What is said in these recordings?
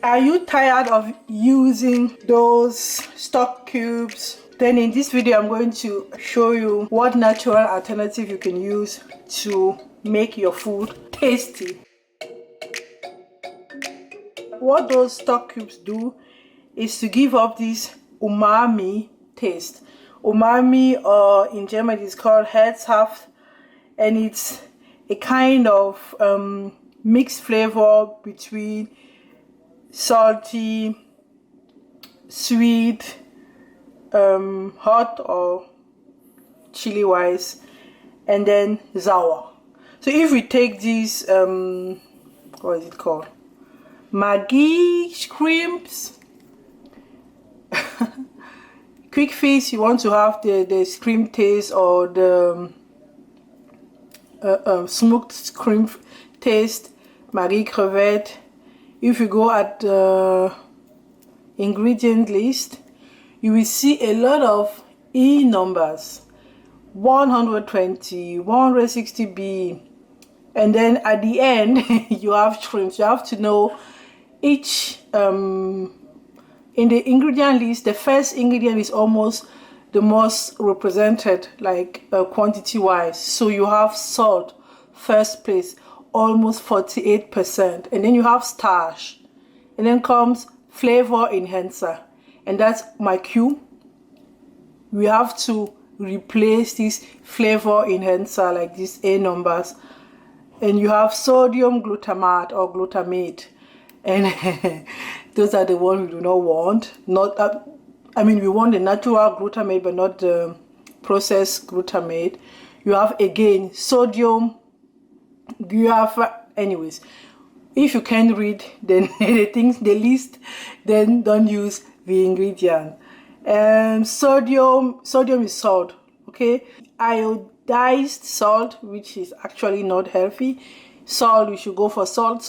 Are you tired of using those stock cubes? Then in this video I'm going to show you what natural alternative you can use to make your food tasty. What those stock cubes do is to give up this umami taste. Umami, or in German it's called herzhaft, and it's a kind of mixed flavor between salty, sweet, hot or chili wise, and then sour. So if we take these what is it called, Maggi shrimps, quick fix, you want to have the shrimp taste or the smoked shrimp taste, Maggi crevette. If you go at the ingredient list, you will see a lot of E numbers, 120, 160B, and then at the end you have shrimps. You have to know each in the ingredient list. The first ingredient is almost the most represented, like quantity wise. So you have salt, first place, almost 48%, and then you have starch, and then comes flavor enhancer, and that's my cue. We have to replace this flavor enhancer, like these A numbers, and you have sodium glutamate or glutamate, and those are the ones we do not want. Not I mean, we want the natural glutamate but not the processed glutamate. You have again sodium guaiacol. Anyways, if you can't read then the list, then don't use the ingredient. Sodium is salt, okay? Iodized salt, which is actually not healthy. Salt, we should go for salt,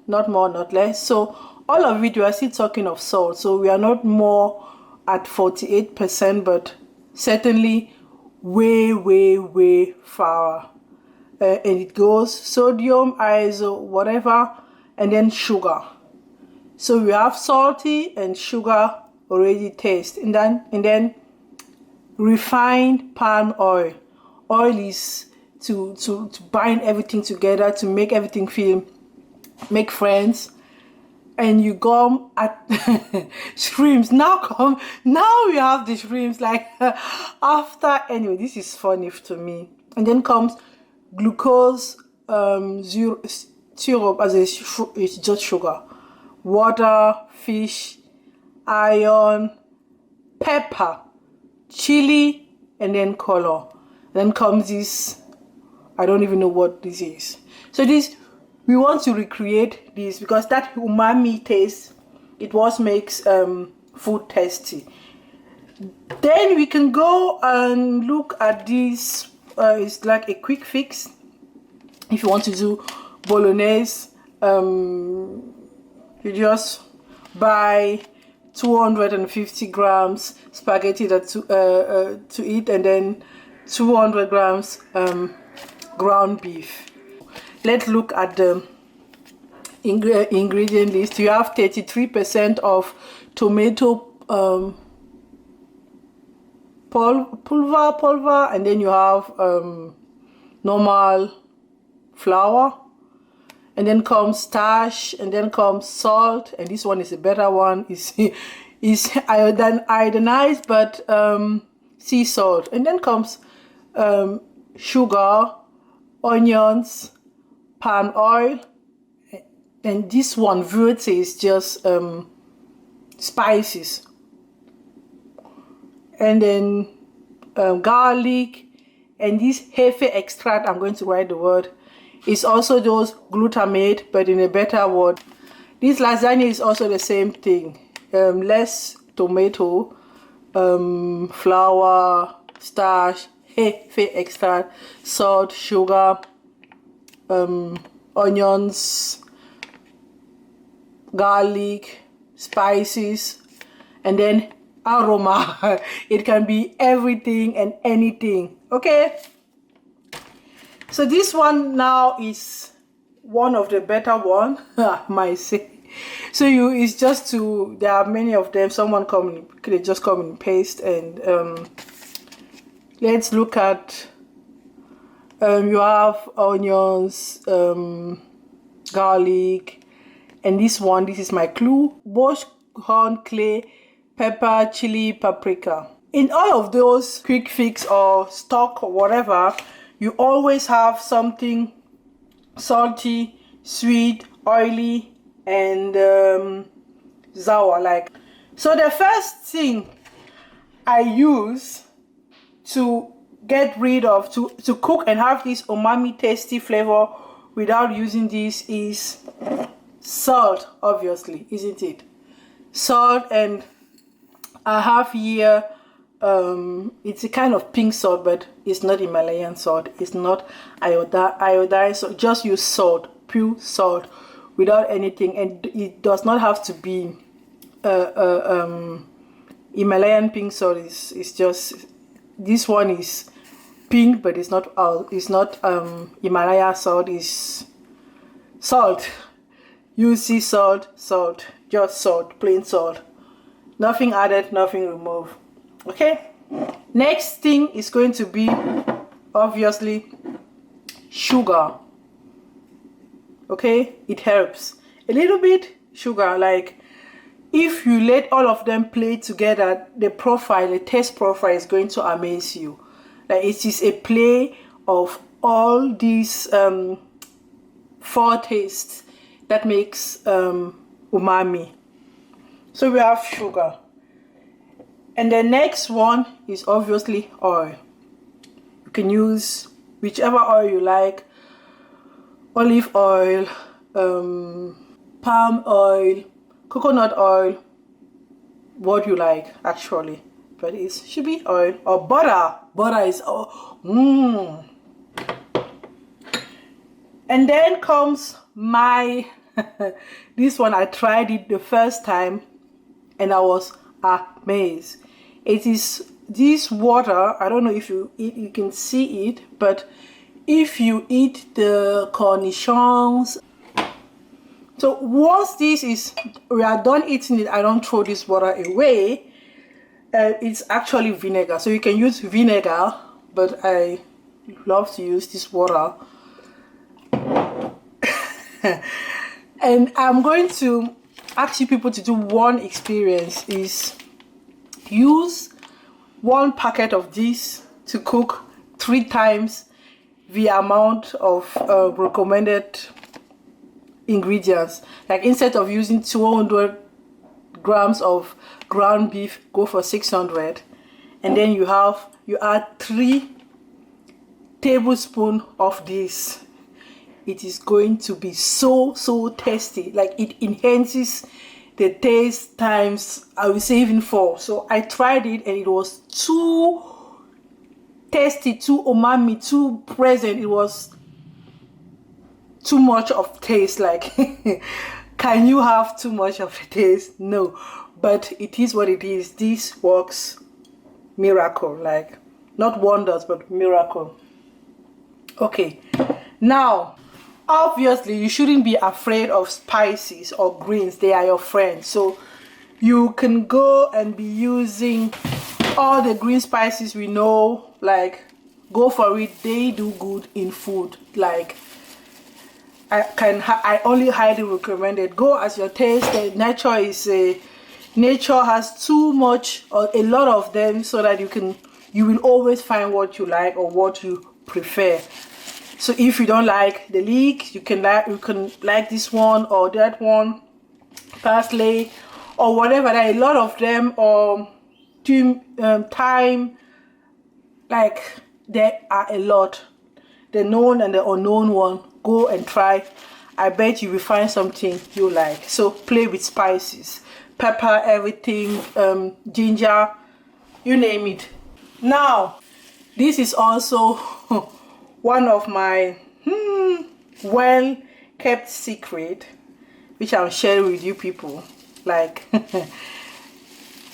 not more, not less. So all of it, we are still talking of salt, so we are not more at 48%, but certainly way far. And it goes sodium, iso, whatever, and then sugar. So we have salty and sugar already taste, and then refined palm oil. Oil is to bind everything together, to make everything make friends. And you go at shrimps. Now we have the shrimps, like after. Anyway, this is funny to me. And then comes glucose syrup, as it's just sugar, water, fish, iron, pepper, chili, and then color. Then comes this, I don't even know what this is. So this, we want to recreate this because that umami taste, it makes food tasty. Then we can go and look at this. It's like a quick fix. If you want to do bolognese, you just buy 250 grams spaghetti to eat, and then 200 grams ground beef. Let's look at the ingredient list. You have 33% of tomato pulver, and then you have normal flour, and then comes starch, and then comes salt, and this one is a better one. Is iodinized, but sea salt, and then comes sugar, onions, palm oil, and this one Würze is just spices, and then garlic, and this Hefe extract, I'm going to write the word, is also those glutamate, but in a better word. This lasagna is also the same thing, less tomato, flour, starch, Hefe extract, salt, sugar, onions, garlic, spices, and then aroma. It can be everything and anything, okay? So this one now is one of the better one, I might say. So it's just to, there are many of them. Someone could just come and paste. And let's look at, you have onions, garlic, and this is my clue: bush horn, clay, pepper, chili, paprika. In all of those quick fix or stock or whatever, you always have something salty, sweet, oily, and sour. Like, so the first thing I use to get rid of, to cook and have this umami tasty flavor without using this, is salt, obviously, isn't it? Salt. And I have here, it's a kind of pink salt, but it's not Himalayan salt, it's not iodized, so just use salt, pure salt, without anything. And it does not have to be Himalayan pink salt. It's just, this one is pink, but it's not Himalaya salt, is salt. You see salt, just salt, plain salt, nothing added, nothing removed. Okay, next thing is going to be obviously sugar. Okay, it helps a little bit, sugar. Like, if you let all of them play together, the taste profile is going to amaze you. Like, it is a play of all these 4 tastes that makes umami. So we have sugar. And the next one is obviously oil. You can use whichever oil you like: olive oil, palm oil, coconut oil, what you like actually, but it should be oil, or butter. Butter is And then comes my this one. I tried it the first time and I was amazed. It is this water. I don't know if you can see it, but if you eat the cornichons, so once we are done eating it, I don't throw this water away. It's actually vinegar, so you can use vinegar, but I love to use this water. And I'm going to ask you people to do one experience: is use 1 packet of this to cook 3 times the amount of recommended ingredients. Like, instead of using 200 grams of ground beef, go for 600, and then you add 3 tablespoons of this. It is going to be so tasty. Like, it enhances the taste times, I would say, even 4. So I tried it and it was too tasty, too umami, too present. It was too much of taste. Like, can you have too much of the taste? No, but it is what it is. This works miracle, like, not wonders, but miracle. Okay, now obviously you shouldn't be afraid of spices or greens. They are your friends, so you can go and be using all the green spices we know. Like, go for it. They do good in food. Like, I only highly recommend it. Go as your taste. Nature has too much, or a lot of them, so that you will always find what you like or what you prefer. So if you don't like the leek, you can like this one or that one, parsley or whatever. There are a lot of them, or thyme. Like, there are a lot, the known and the unknown one. Go and try. I bet you will find something you like. So play with spices, pepper, everything, ginger, you name it. Now, this is also one of my well kept secret, which I'll share with you people. Like,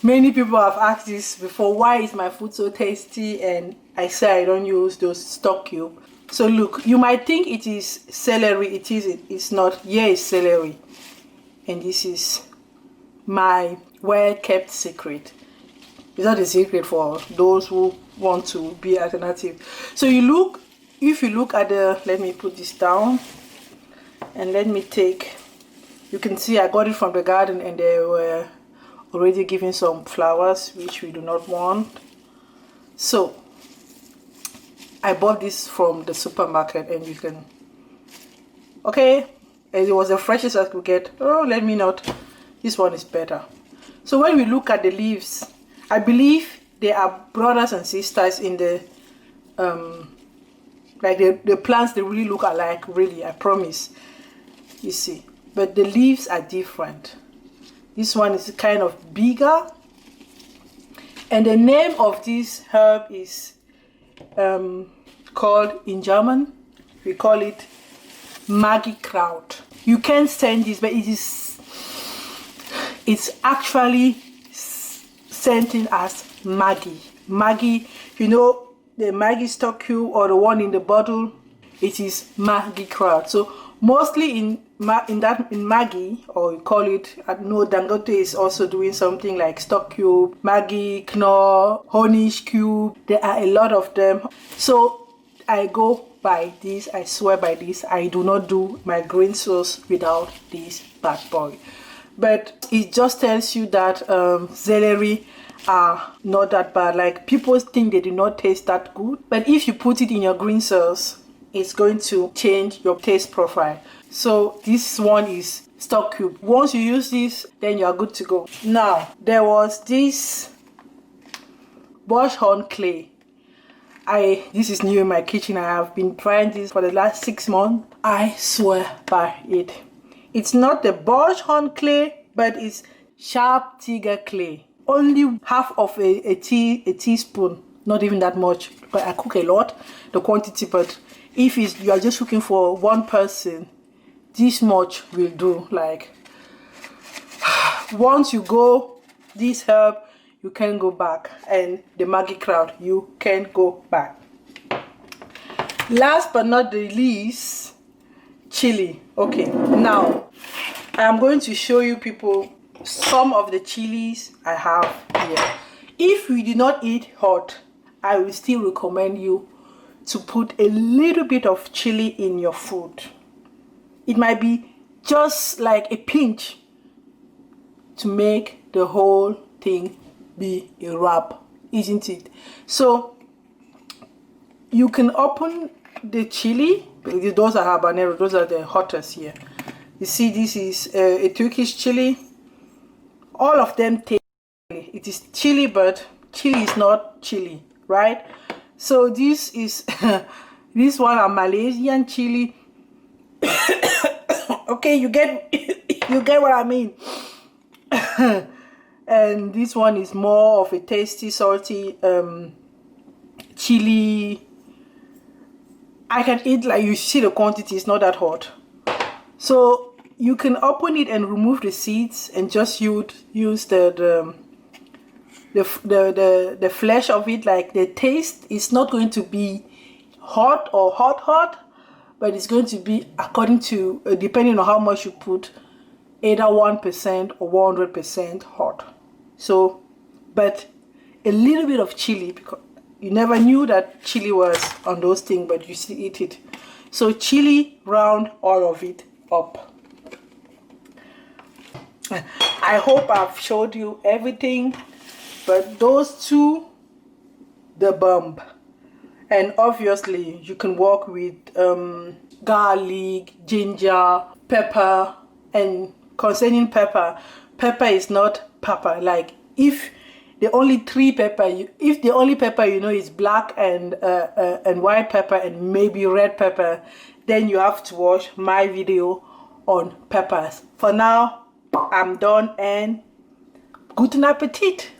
many people have asked this before: why is my food so tasty? And I say I don't use those stock cubes. So look, you might think it is celery. It isn't. It's not. Yeah, it's celery. and this is my well-kept secret. It's not a secret for those who want to be alternative. So if you look at the, let me put this down, and let me take, you can see I got it from the garden, and they were already giving some flowers which we do not want. So I bought this from the supermarket, and you can, okay, and it was the freshest I could get. Oh, let me not, this one is better. So when we look at the leaves, I believe they are brothers and sisters in the like the plants, they really look alike, really, I promise. You see, but the leaves are different. This one is kind of bigger, and the name of this herb is called, in German we call it Magikraut. You can send this, but it's actually scenting as Maggi. You know, the Maggi stock cube or the one in the bottle, it is Magikraut. So mostly in Maggi, or you call it, I know Dangote is also doing something like stock cube, Maggi, Knorr, Honish cube. There are a lot of them. So I go by this, I swear by this. I do not do my green sauce without this bad boy. But it just tells you that celery are not that bad. Like, people think they do not taste that good, but if you put it in your green sauce, it's going to change your taste profile. So this one is stock cube. Once you use this, then you are good to go. Now, there was this bush horn clay. This is new in my kitchen. I have been trying this for the last 6 months. I swear by it. It's not the bush horn clay, but it's sharp tiger clay. Only half of a teaspoon, not even that much, but I cook a lot, the quantity. But if you are just cooking for one person, this much will do. Like, once you go this herb, you can go back, and the Magikraut, you can go back. Last but not the least, chili. Okay, now I am going to show you people some of the chilies I have here. If you do not eat hot, I will still recommend you to put a little bit of chili in your food. It might be just like a pinch to make the whole thing be a wrap, isn't it? So you can open the chili. Those are habanero, those are the hottest here. You see, this is a Turkish chili. All of them taste, it is chili, but chili is not chili, right? So this is this one are Malaysian chili. Okay, you get what I mean. And this one is more of a tasty, salty chili. I can eat, like, you see the quantity is not that hot. So you can open it and remove the seeds and just use the flesh of it. Like, the taste is not going to be hot or hot, but it's going to be according to depending on how much you put, either 1% or 100% hot. So, but a little bit of chili, because you never knew that chili was on those things, but you still eat it. So chili, round all of it up. I hope I've showed you everything, but those two, the bomb. And obviously you can work with garlic, ginger, pepper. And concerning pepper is not pepper. Like, if the only pepper you know is black and white pepper and maybe red pepper, then you have to watch my video on peppers. For now, I'm done, and guten Appetit.